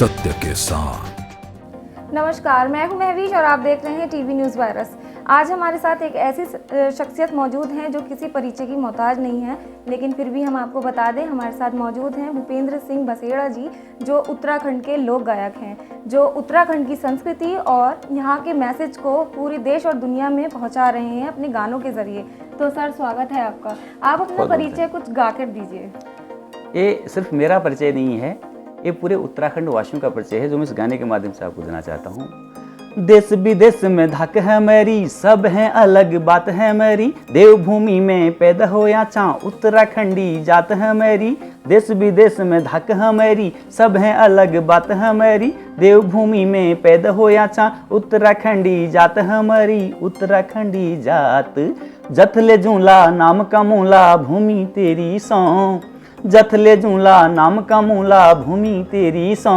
सत्य के साथ। नमस्कार, मैं हूं महवीश और आप देख रहे हैं टीवी न्यूज़ वायरस। आज हमारे साथ एक ऐसी शख्सियत मौजूद हैं जो किसी परिचय की मोहताज नहीं है, लेकिन फिर भी हम आपको बता दें, हमारे साथ मौजूद हैं भूपेंद्र सिंह बसेड़ा जी, जो उत्तराखंड के लोक गायक हैं, जो उत्तराखंड की संस्कृति और यहाँ के मैसेज को पूरे देश और दुनिया में पहुँचा रहे हैं अपने गानों के ज़रिए। तो सर, स्वागत है आपका। आप अपना परिचय कुछ गा कर दीजिए। ये सिर्फ मेरा परिचय नहीं है, ये पूरे उत्तराखंड वासियों का परिचय है जो मैं इस गाने के माध्यम से आपको देना चाहता हूँ। देश विदेश में धक है मेरी, सब है अलग बात है मेरी, देवभूमि में पैदा हो या चाँ उत्तराखंडी जात है मेरी। देश विदेश में धक है मेरी, सब है अलग बात है मेरी, देवभूमि में पैदा हो या चाँ उत्तराखंडी जात है मेरी। उत्तराखंडी जात जथले जूला नाम का मूला, भूमि तेरी सौ जथले जूला नाम का मूला, भूमि तेरी सौ।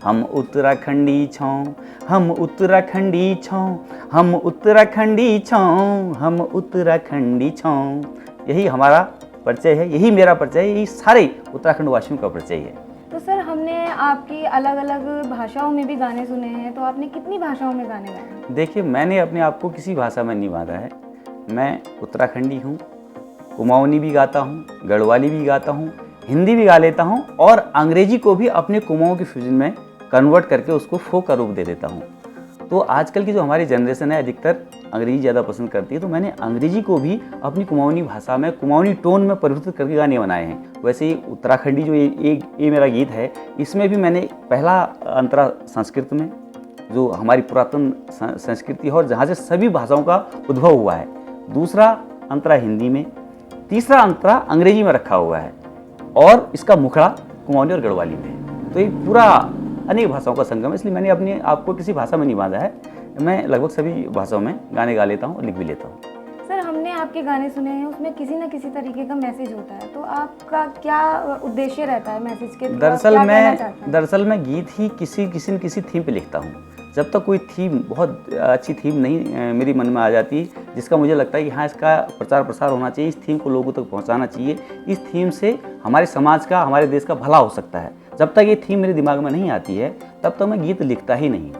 हम उत्तराखंडी छौं, हम उत्तराखंडी छौं, हम उत्तराखंडी छौं, हम उत्तराखंडी छौं। यही हमारा परिचय है, यही मेरा परिचय है, यही सारे उत्तराखंड वासियों का परिचय है। तो सर, हमने आपकी अलग अलग भाषाओं में भी गाने सुने हैं, तो आपने कितनी भाषाओं में गाने गाए? देखिए, मैंने अपने आप को किसी भाषा में नहीं बांधा है। मैं उत्तराखंडी हूँ, कुमाऊनी भी गाता हूँ, गढ़वाली भी गाता हूँ, हिंदी भी गा लेता हूँ और अंग्रेजी को भी अपने कुमाऊँ के फ्यूजन में कन्वर्ट करके उसको फोक का रूप दे देता हूँ। तो आजकल की जो हमारी जनरेशन है, अधिकतर अंग्रेजी ज़्यादा पसंद करती है, तो मैंने अंग्रेजी को भी अपनी कुमाऊनी भाषा में, कुमाऊनी टोन में परिवर्तित करके गाने बनाए हैं। वैसे ही उत्तराखंडी जो ये मेरा गीत है, इसमें भी मैंने पहला अंतरा संस्कृत में, जो हमारी पुरातन संस्कृति है और जहाँ से सभी भाषाओं का उद्भव हुआ है, दूसरा अंतरा हिंदी में, तीसरा अंतरा अंग्रेजी में रखा हुआ है और इसका मुखड़ा कुमाऊनी और गढ़वाली में। तो ये पूरा अनेक भाषाओं का संगम है, इसलिए मैंने अपने आप को किसी भाषा में नहीं बांधा है। मैं लगभग सभी भाषाओं में गाने गा लेता हूँ और लिख भी लेता हूँ। सर, हमने आपके गाने सुने हैं, उसमें किसी न किसी तरीके का मैसेज होता है, तो आपका क्या उद्देश्य रहता है मैसेज के? दरअसल मैं गीत ही किसी थीम पे लिखता हूँ। जब तक कोई थीम, बहुत अच्छी थीम नहीं मेरी मन में आ जाती, जिसका मुझे लगता है कि हाँ, इसका प्रचार प्रसार होना चाहिए, इस थीम को लोगों तक पहुँचाना चाहिए, इस थीम से हमारे समाज का, हमारे देश का भला हो सकता है, जब तक ये थीम मेरे दिमाग में नहीं आती है, तब तक मैं गीत लिखता ही नहीं।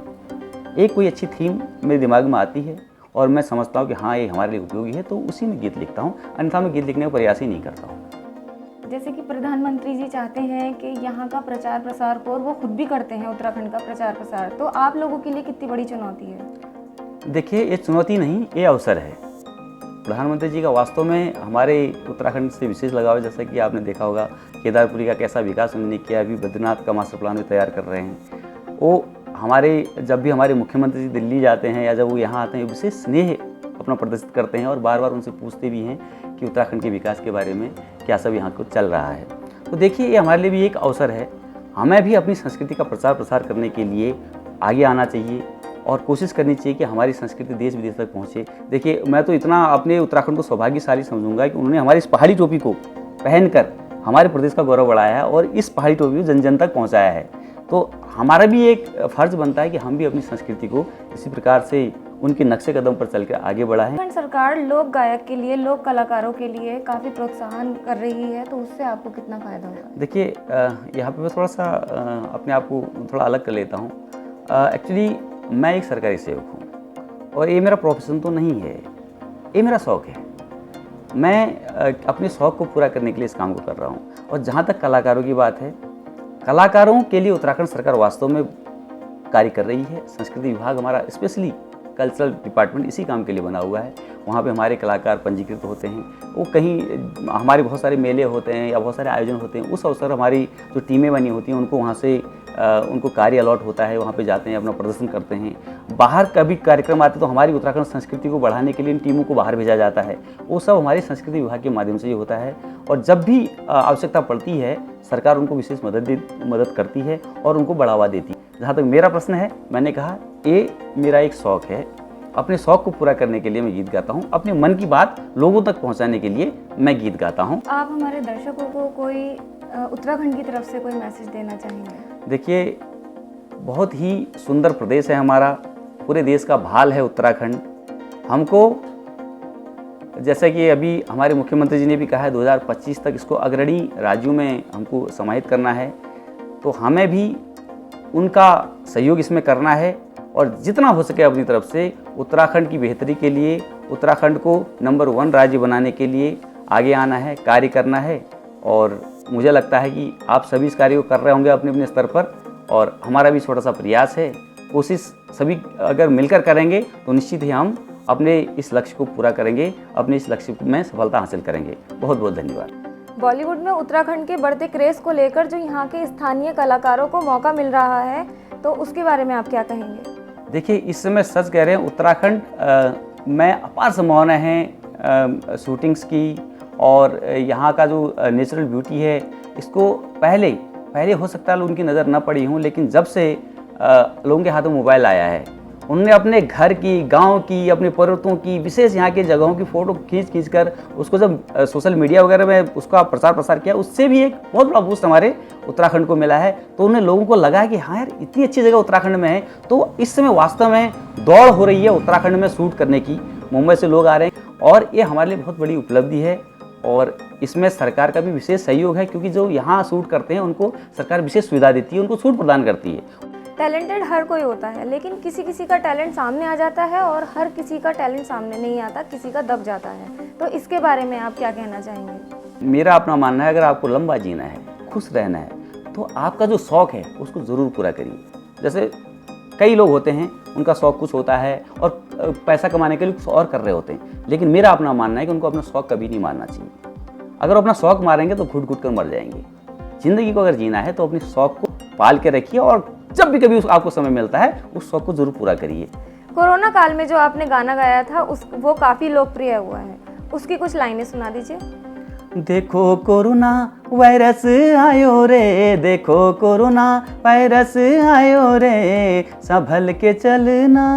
एक कोई अच्छी थीम मेरे दिमाग में आती है और मैं समझता हूँ कि हाँ, ये हमारे लिए उपयोगी है, तो उसी में गीत लिखता हूँ, अन्यथा मैं गीत लिखने का प्रयास ही नहीं करता हूँ। जैसे कि प्रधानमंत्री जी चाहते हैं कि यहाँ का प्रचार प्रसार को, और वो खुद भी करते हैं उत्तराखंड का प्रचार प्रसार, तो आप लोगों के लिए कितनी बड़ी चुनौती है? देखिए, ये चुनौती नहीं, ये अवसर है। प्रधानमंत्री जी का वास्तव में हमारे उत्तराखंड से विशेष लगाव है। जैसा कि आपने देखा होगा, केदारपुरी का कैसा विकास उन्होंने किया, अभी बद्रीनाथ का मास्टर प्लान भी तैयार कर रहे हैं। वो जब भी हमारे मुख्यमंत्री जी दिल्ली जाते हैं या जब वो यहाँ आते हैं, विशेष स्नेह अपना प्रदर्शित करते हैं और बार बार उनसे पूछते भी हैं कि उत्तराखंड के विकास के बारे में क्या सब यहाँ को चल रहा है। तो देखिए, ये हमारे लिए भी एक अवसर है। हमें भी अपनी संस्कृति का प्रचार प्रसार करने के लिए आगे आना चाहिए और कोशिश करनी चाहिए कि हमारी संस्कृति देश विदेश तक पहुँचे। देखिए, मैं तो इतना अपने उत्तराखंड को सौभाग्यशाली समझूंगा कि उन्होंने हमारी इस पहाड़ी टोपी को पहनकर हमारे प्रदेश का गौरव बढ़ाया है और इस पहाड़ी टोपी को जन जन तक पहुँचाया है। तो हमारा भी एक फर्ज बनता है कि हम भी अपनी संस्कृति को इसी प्रकार से उनके नक्शे कदम पर चलकर आगे बढ़ाएं। उत्तराखंड सरकार लोक गायक के लिए, लोक कलाकारों के लिए काफ़ी प्रोत्साहन कर रही है, तो उससे आपको कितना फ़ायदा होगा? देखिए, यहाँ पे मैं थोड़ा सा अपने आप को थोड़ा अलग कर लेता हूँ। एक्चुअली मैं एक सरकारी सेवक हूँ और ये मेरा प्रोफेशन तो नहीं है, ये मेरा शौक़ है। मैं अपने शौक़ को पूरा करने के लिए इस काम को कर रहा हूँ। और जहाँ तक कलाकारों की बात है, कलाकारों के लिए उत्तराखंड सरकार वास्तव में कार्य कर रही है। संस्कृति विभाग हमारा स्पेशली कल्चरल डिपार्टमेंट इसी काम के लिए बना हुआ है। वहाँ पे हमारे कलाकार पंजीकृत होते हैं। वो कहीं हमारे बहुत सारे मेले होते हैं या बहुत सारे आयोजन होते हैं, उस अवसर हमारी जो टीमें बनी होती हैं उनको वहाँ से उनको कार्य अलॉट होता है, वहाँ पे जाते हैं, अपना प्रदर्शन करते हैं। बाहर कभी कार्यक्रम आते तो हमारी उत्तराखंड संस्कृति को बढ़ाने के लिए इन टीमों को बाहर भेजा जाता है। वो सब हमारी संस्कृति विभाग के माध्यम से ही होता है और जब भी आवश्यकता पड़ती है, सरकार उनको विशेष मदद करती है और उनको बढ़ावा देती है। जहाँ तक मेरा प्रश्न है, मैंने कहा ये मेरा एक शौक़ है। अपने शौक़ को पूरा करने के लिए मैं गीत गाता हूँ, अपने मन की बात लोगों तक पहुँचाने के लिए मैं गीत गाता हूँ। आप हमारे दर्शकों को कोई उत्तराखंड की तरफ से कोई मैसेज देना चाहेंगे? देखिए, बहुत ही सुंदर प्रदेश है हमारा, पूरे देश का भाल है उत्तराखंड। हमको, जैसा कि अभी हमारे मुख्यमंत्री जी ने भी कहा है, 2025 तक इसको अग्रणी राज्यों में हमको समाहित करना है। तो हमें भी उनका सहयोग इसमें करना है और जितना हो सके अपनी तरफ से उत्तराखंड की बेहतरी के लिए, उत्तराखंड को नंबर 1 राज्य बनाने के लिए आगे आना है, कार्य करना है। और मुझे लगता है कि आप सभी इस कार्य को कर रहे होंगे अपने अपने स्तर पर, और हमारा भी छोटा सा प्रयास है। कोशिश सभी अगर मिलकर करेंगे तो निश्चित ही हम अपने इस लक्ष्य को पूरा करेंगे, अपने इस लक्ष्य में सफलता हासिल करेंगे। बहुत बहुत धन्यवाद। बॉलीवुड में उत्तराखंड के बढ़ते क्रेज़ को लेकर जो यहाँ के स्थानीय कलाकारों को मौका मिल रहा है, तो उसके बारे में आप क्या कहेंगे? देखिए, इस समय सच कह रहे हैं, उत्तराखंड में अपार संभावना है शूटिंग्स की, और यहाँ का जो नेचुरल ब्यूटी है, इसको पहले हो सकता है उनकी नज़र न पड़ी हूँ, लेकिन जब से लोगों के हाथों मोबाइल आया है, उन्होंने अपने घर की, गांव की, अपने पर्वतों की, विशेष यहाँ के जगहों की फ़ोटो खींच कर उसको जब सोशल मीडिया वगैरह में उसका प्रसार किया, उससे भी एक बहुत बड़ा बूस्ट हमारे उत्तराखंड को मिला है। तो उन्हें लोगों को लगा कि हाँ यार, इतनी अच्छी जगह उत्तराखंड में है। तो इस समय वास्तव में दौड़ हो रही है उत्तराखंड में शूट करने की, मुंबई से लोग आ रहे हैं, और ये हमारे लिए बहुत बड़ी उपलब्धि है। और इसमें सरकार का भी विशेष सहयोग है, क्योंकि जो यहाँ शूट करते हैं उनको सरकार विशेष सुविधा देती है, उनको छूट प्रदान करती है। टैलेंटेड हर कोई होता है, लेकिन किसी किसी का टैलेंट सामने आ जाता है और हर किसी का टैलेंट सामने नहीं आता, किसी का दब जाता है। तो इसके बारे में आप क्या कहना चाहेंगे? मेरा अपना मानना है, अगर आपको लंबा जीना है, खुश रहना है, तो आपका जो शौक़ है उसको ज़रूर पूरा करिए। जैसे कई लोग होते हैं, उनका शौक़ कुछ होता है और पैसा कमाने के लिए कुछ और कर रहे होते हैं, लेकिन मेरा अपना मानना है कि उनको अपना शौक़ कभी नहीं मारना चाहिए। अगर अपना शौक़ मारेंगे तो घुट कर मर जाएंगे। ज़िंदगी को अगर जीना है तो अपने शौक़ को पाल के रखिए, और जब भी कभी आपको समय मिलता है उस शौक़ को ज़रूर पूरा करिए। कोरोना काल में जो आपने गाना गाया था वो काफ़ी लोकप्रिय हुआ है, उसकी कुछ लाइनें सुना दीजिए। देखो कोरोना वायरस आयो रे, देखो कोरोना वायरस आयो रे, संभल के चलना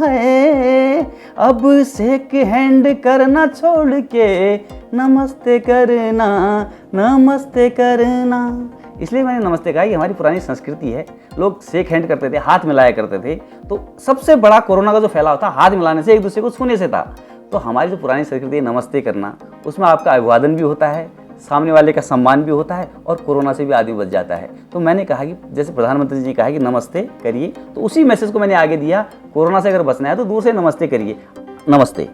है, अब शेक हैंड करना छोड़ के नमस्ते करना, नमस्ते करना। इसलिए मैंने नमस्ते कहा, ये हमारी पुरानी संस्कृति है। लोग शेक हैंड करते थे, हाथ मिलाया करते थे। तो सबसे बड़ा कोरोना का जो फैलाव था, हाथ मिलाने से, एक दूसरे को छूने से था। तो हमारी जो पुरानी संस्कृति है नमस्ते करना, उसमें आपका अभिवादन भी होता है, सामने वाले का सम्मान भी होता है, और कोरोना से भी आदमी बच जाता है। तो मैंने कहा कि जैसे प्रधानमंत्री जी ने कहा कि नमस्ते करिए, तो उसी मैसेज को मैंने आगे दिया, कोरोना से अगर बचना है तो दूर से नमस्ते करिए। नमस्ते।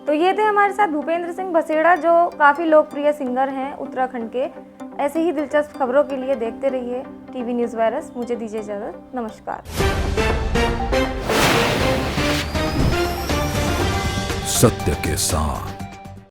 तो ये थे हमारे साथ भूपेंद्र सिंह बसेड़ा, जो काफ़ी लोकप्रिय सिंगर हैं उत्तराखंड के। ऐसे ही दिलचस्प खबरों के लिए देखते रहिए टीवी न्यूज़ वायरस। मुझे दीजिए इजाज़त, नमस्कार। सत्य के साथ